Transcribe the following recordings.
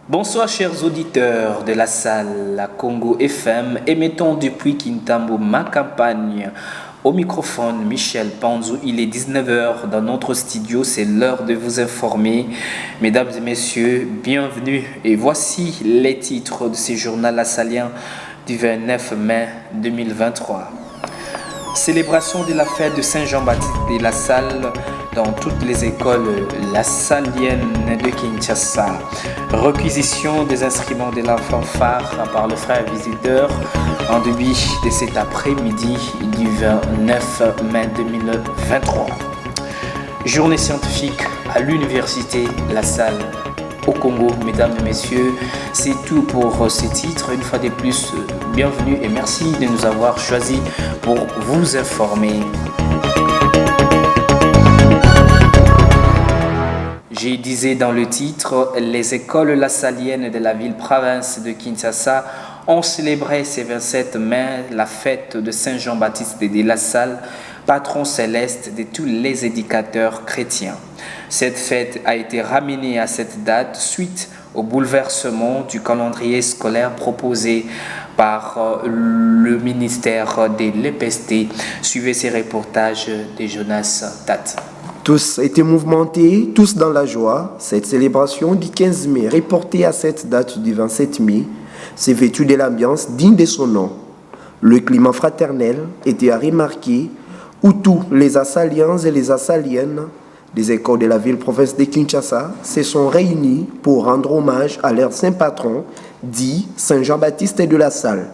Bonsoir chers auditeurs de la salle La Congo FM, émettons depuis Kintambo ma campagne. Au microphone Michel Panzou, il est 19 heures dans notre studio, c'est l'heure de vous informer. Mesdames et messieurs, bienvenue et voici les titres de ce journal assalien du 29 mai 2023. Célébration de la fête de Saint-Jean-Baptiste de la Salle dans toutes les écoles lassaliennes de Kinshasa. Réquisition des instruments de la fanfare par le frère visiteur en début de cet après-midi du 29 mai 2023. Journée scientifique à l'université La Salle au Congo. Mesdames et messieurs, c'est tout pour ce titre. Une fois de plus, bienvenue et merci de nous avoir choisis pour vous informer. Je disais dans le titre, les écoles lassaliennes de la ville-province de Kinshasa ont célébré ce 27 mai la fête de Saint-Jean-Baptiste de la Salle, patron céleste de tous les éducateurs chrétiens. Cette fête a été ramenée à cette date suite au bouleversement du calendrier scolaire proposé par le ministère de l'EPST. Suivez ces reportages de Jonas Tat. Tous étaient mouvementés, tous dans la joie. Cette célébration du 15 mai, reportée à cette date du 27 mai, s'est vêtue de l'ambiance digne de son nom. Le climat fraternel était à remarquer où tous les Assaliens et les Assaliennes des écoles de la ville-province de Kinshasa se sont réunis pour rendre hommage à leur saint patron, dit Saint Jean-Baptiste de la Salle.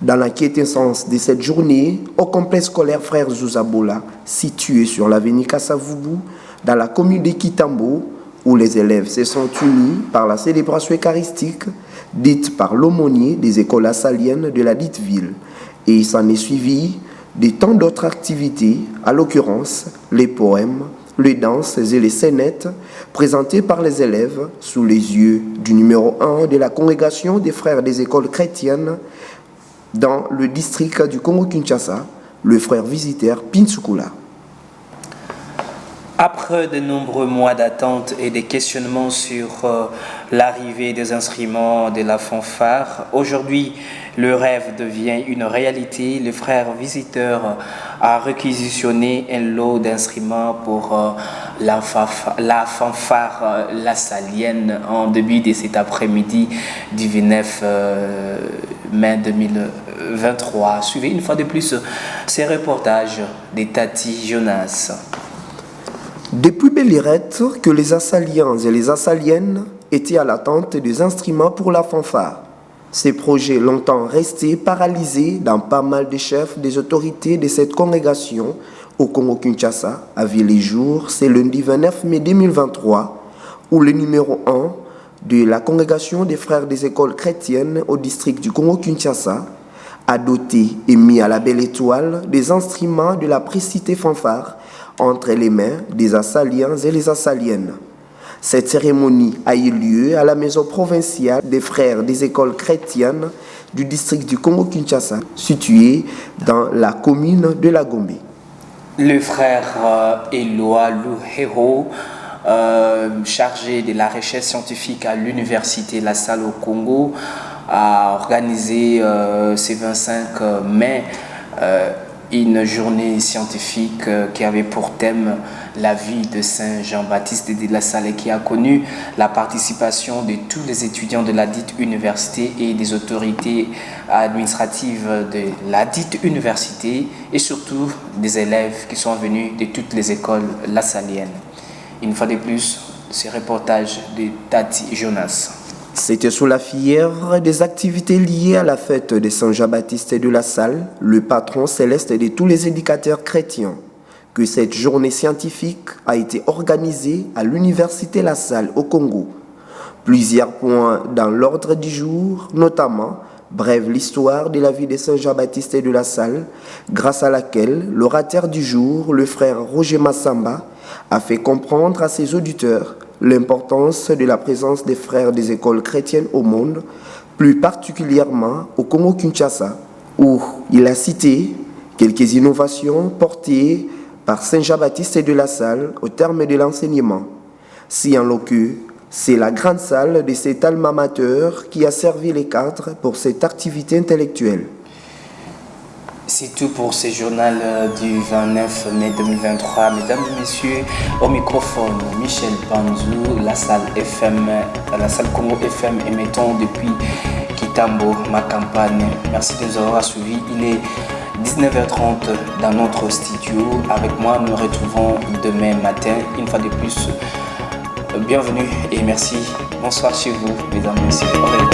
Dans la quintessence de cette journée, au complexe scolaire Frère Zouzabola, situé sur l'avenue Kassavubu, dans la commune de Kitambo, où les élèves se sont unis par la célébration eucharistique dite par l'aumônier des écoles assaliennes de la dite ville. Et il s'en est suivi de tant d'autres activités, à l'occurrence les poèmes, les danses et les scénettes présentés par les élèves sous les yeux du numéro 1 de la congrégation des frères des écoles chrétiennes dans le district du Congo-Kinshasa, le frère visiteur Pinsukula. Après de nombreux mois d'attente et de questionnements sur l'arrivée des instruments de la fanfare, aujourd'hui, le rêve devient une réalité. Le frère visiteur a réquisitionné un lot d'instruments pour la fanfare lassalienne en début de cet après-midi du 29 mai 2023. Suivez une fois de plus ces reportages de Tati Jonas. Depuis belle lurette que les Assaliens et les Assaliennes étaient à l'attente des instruments pour la fanfare. Ces projets longtemps restés paralysés dans pas mal de chefs des autorités de cette congrégation au Congo-Kinshasa a vu les jours, c'est lundi 29 mai 2023, où le numéro 1 de la congrégation des frères des écoles chrétiennes au district du Congo-Kinshasa a doté et mis à la belle étoile des instruments de la précitée fanfare entre les mains des Assaliens et les Assaliennes. Cette cérémonie a eu lieu à la maison provinciale des frères des écoles chrétiennes du district du Congo-Kinshasa, située dans la commune de la Gombe. Le frère Éloi Louhéro, chargé de la recherche scientifique à l'université La Salle au Congo, a organisé ce 25 mai une journée scientifique qui avait pour thème la vie de Saint Jean-Baptiste de la Salle et qui a connu la participation de tous les étudiants de la dite université et des autorités administratives de la dite université et surtout des élèves qui sont venus de toutes les écoles lassaliennes. Une fois de plus, ce reportage de Tati Jonas. C'était sous la fièvre des activités liées à la fête de Saint Jean-Baptiste de la Salle, le patron céleste de tous les éducateurs chrétiens, que cette journée scientifique a été organisée à l'université La Salle au Congo. Plusieurs points dans l'ordre du jour, notamment brève l'histoire de la vie de Saint Jean-Baptiste de la Salle, grâce à laquelle l'orateur du jour, le frère Roger Massamba, a fait comprendre à ses auditeurs l'importance de la présence des frères des écoles chrétiennes au monde, plus particulièrement au Congo-Kinshasa, où il a cité quelques innovations portées par Saint Jean-Baptiste de la Salle au terme de l'enseignement, si en l'occurrence C'est la grande salle de cet alma mater qui a servi les cadres pour cette activité intellectuelle. C'est tout pour ce journal du 29 mai 2023. Mesdames et messieurs, au microphone, Michel Panzou, la salle Congo FM, émettant depuis Kitambo, ma campagne. Merci de nous avoir suivis. Il est 19h30 dans notre studio. Avec moi, nous nous retrouvons demain matin. Une fois de plus, bienvenue et merci. Bonsoir chez vous, mesdames et messieurs. Au revoir.